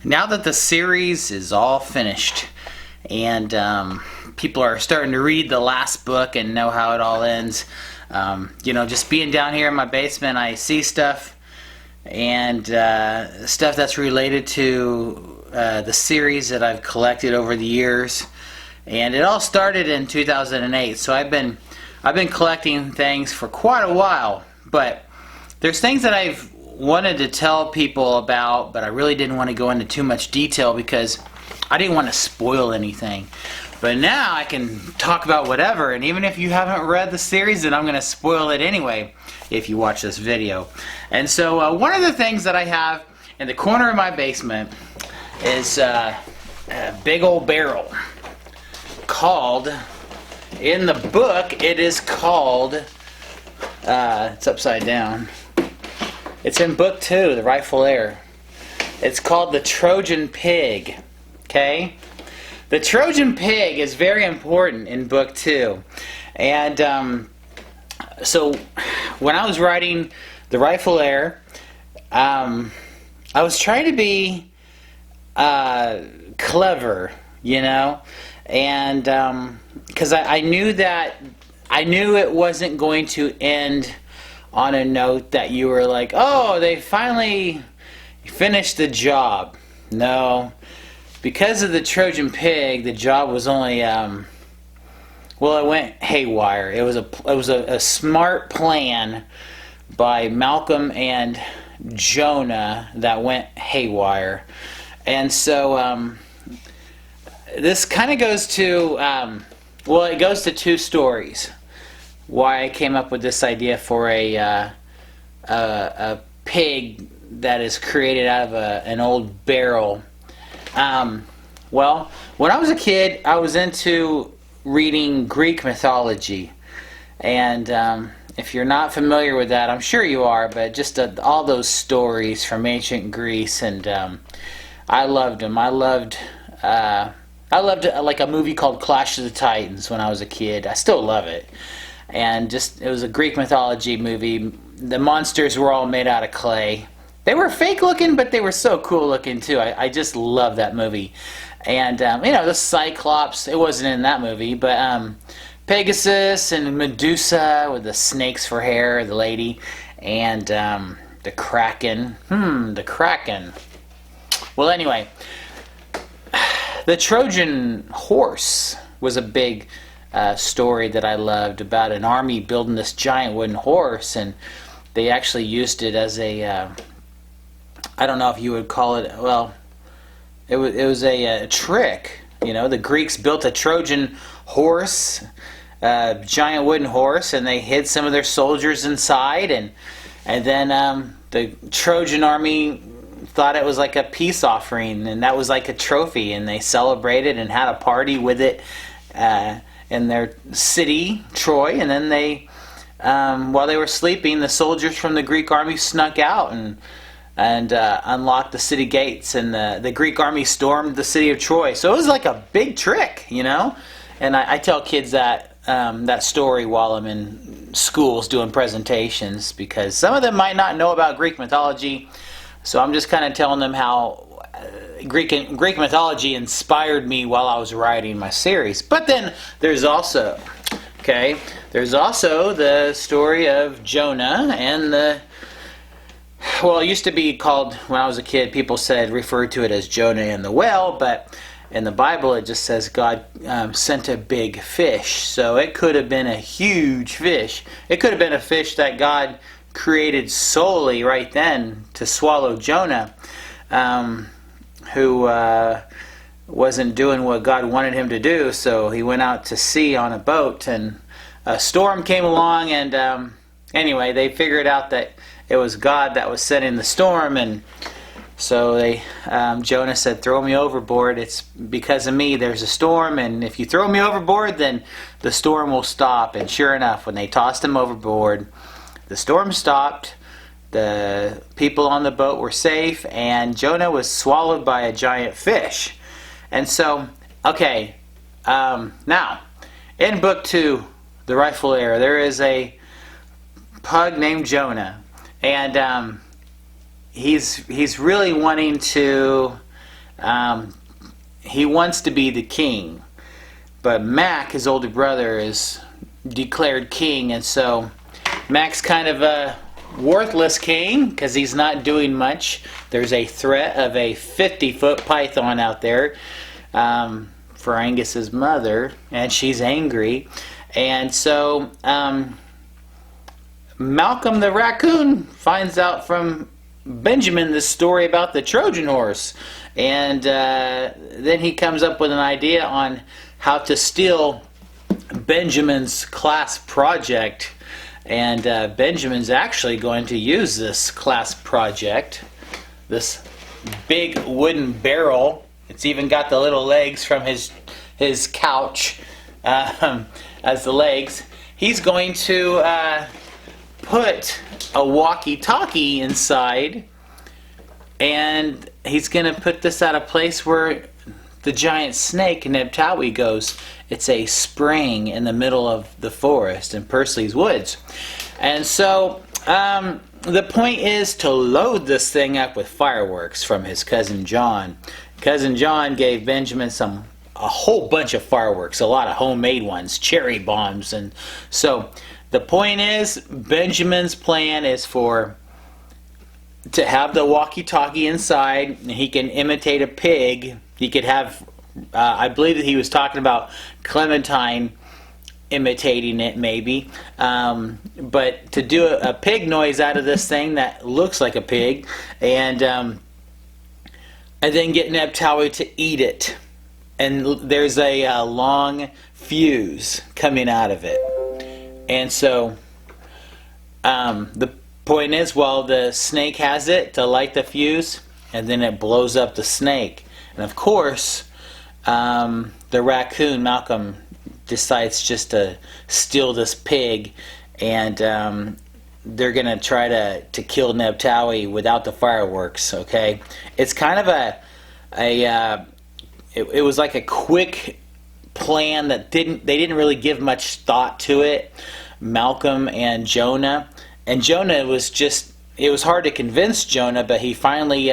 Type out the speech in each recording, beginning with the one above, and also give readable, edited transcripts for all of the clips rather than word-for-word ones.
Now that the series is all finished and people are starting to read the last book and know how it all ends, just being down here in my basement, I see stuff and stuff that's related to the series that I've collected over the years. And it all started in 2008, so I've been collecting things for quite a while, but there's things that I've wanted to tell people about, but I really didn't want to go into too much detail because I didn't want to spoil anything. But now I can talk about whatever, and even if you haven't read the series, then I'm going to spoil it anyway if you watch this video. And so one of the things that I have in the corner of my basement is a big old barrel called, in the book it is called, it's upside down. It's in book 2, the Rightful Heir. It's called the Trojan Pig. Okay? The Trojan Pig is very important in book 2. And so when I was writing the Rightful Heir, I was trying to be clever, and because I knew it wasn't going to end on a note that you were like, oh, they finally finished the job. No, because of the Trojan Pig, the job was only it went haywire. It was a smart plan by Malcolm and Jonah that went haywire. And so this kind of goes to it goes to 2 stories. Why I came up with this idea for a pig that is created out of an old barrel. Well, when I was a kid, I was into reading Greek mythology, and if you're not familiar with that, I'm sure you are, but just all those stories from ancient Greece, and I loved them. I loved like a movie called Clash of the Titans when I was a kid. I still love it. And it was a Greek mythology movie. The monsters were all made out of clay. They were fake looking, but they were so cool looking too. I just love that movie. And the Cyclops, it wasn't in that movie, but Pegasus and Medusa with the snakes for hair, the lady, and the Kraken. The Kraken. Well, anyway, the Trojan horse was a big story that I loved about an army building this giant wooden horse, and they actually used it as a I don't know if you would call it, well, it was a trick. The Greeks built a Trojan horse, a giant wooden horse, and they hid some of their soldiers inside, and then the Trojan army thought it was like a peace offering, and that was like a trophy, and they celebrated and had a party with it in their city, Troy, and then they, while they were sleeping, the soldiers from the Greek army snuck out and unlocked the city gates, and the Greek army stormed the city of Troy. So it was like a big trick, And I tell kids that story while I'm in schools doing presentations, because some of them might not know about Greek mythology. So I'm just kind of telling them how Greek mythology inspired me while I was writing my series. But then there's also the story of Jonah and it used to be called, when I was a kid, people referred to it as Jonah and the whale, but in the Bible it just says God sent a big fish. So it could have been a huge fish. It could have been a fish that God created solely right then to swallow Jonah, who wasn't doing what God wanted him to do. So he went out to sea on a boat, and a storm came along, and anyway, they figured out that it was God that was sending the storm, and so Jonah said, throw me overboard. It's because of me there's a storm, and if you throw me overboard, then the storm will stop. And sure enough, when they tossed him overboard, the storm stopped, the people on the boat were safe, and Jonah was swallowed by a giant fish. And so, now, in book 2, The Rightful Heir, there is a pug named Jonah, and he's really wanting to he wants to be the king, but Mac, his older brother, is declared king, and so Mac's kind of a worthless king because he's not doing much. There's a threat of a 50-foot python out there for Angus's mother, and she's angry. And so Malcolm the raccoon finds out from Benjamin this story about the Trojan horse, and then he comes up with an idea on how to steal Benjamin's class project. And Benjamin's actually going to use this class project, this big wooden barrel. It's even got the little legs from his couch as the legs. He's going to put a walkie-talkie inside, and he's going to put this at a place where the giant snake Nebtawi goes. It's a spring in the middle of the forest in Pursley's Woods. And so the point is to load this thing up with fireworks from his cousin John. Cousin John gave Benjamin a whole bunch of fireworks, a lot of homemade ones, cherry bombs. And so the point is, Benjamin's plan is to have the walkie-talkie inside, and he can imitate a pig. He could have, I believe that he was talking about Clementine imitating it, maybe. But to do a pig noise out of this thing that looks like a pig, and then get Nebtawi to eat it. And there's a long fuse coming out of it. And so the point is, well, the snake has it to light the fuse, and then it blows up the snake. And of course, the raccoon, Malcolm, decides just to steal this pig, and they're going to try to kill Nebtawi without the fireworks, okay? It's kind of it was like a quick plan that they didn't really give much thought to it, Malcolm and Jonah. And Jonah was it was hard to convince Jonah, but he finally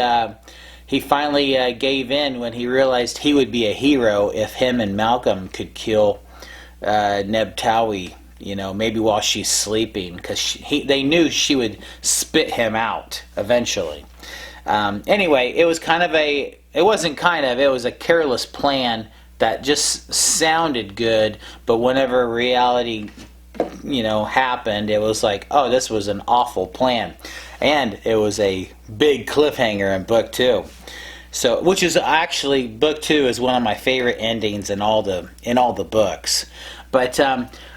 gave in when he realized he would be a hero if him and Malcolm could kill Nebtawi, maybe while she's sleeping, because they knew she would spit him out eventually. Anyway, it was it was a careless plan that just sounded good, but whenever reality happened, it was like, oh, this was an awful plan. And it was a big cliffhanger in book 2. So, which is actually, book 2 is one of my favorite endings in all the books. But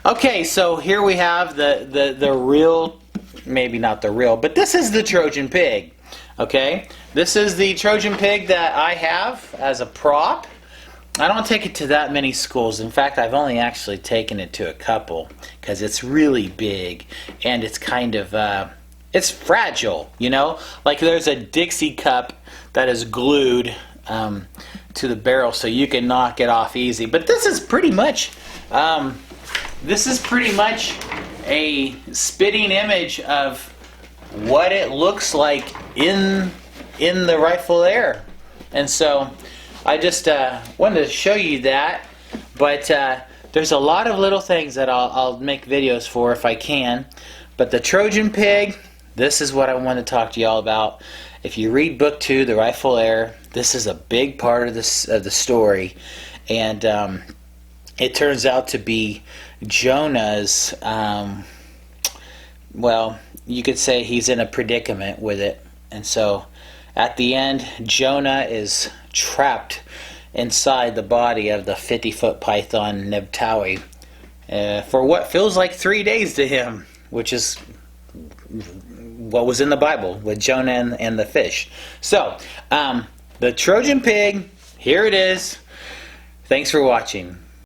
okay, so here we have the real, maybe not the real, but this is the Trojan Pig. Okay, this is the Trojan Pig that I have as a prop. I don't take it to that many schools. In fact, I've only actually taken it to a couple because it's really big and it's kind of it's fragile, like there's a Dixie cup that is glued to the barrel so you can knock it off easy. But this is pretty much a spitting image of what it looks like in the Rightful Heir. And so I just wanted to show you that. But there's a lot of little things that I'll make videos for if I can. But the Trojan Pig, this is what I want to talk to y'all about. If you read book 2, The Rightful Heir, this is a big part of the story. And it turns out to be Jonah's, well, you could say he's in a predicament with it. And so at the end, Jonah is trapped inside the body of the 50-foot python Nebtawi for what feels like 3 days to him, which is what was in the Bible with Jonah and the fish. So, the Trojan Pig, here it is. Thanks for watching.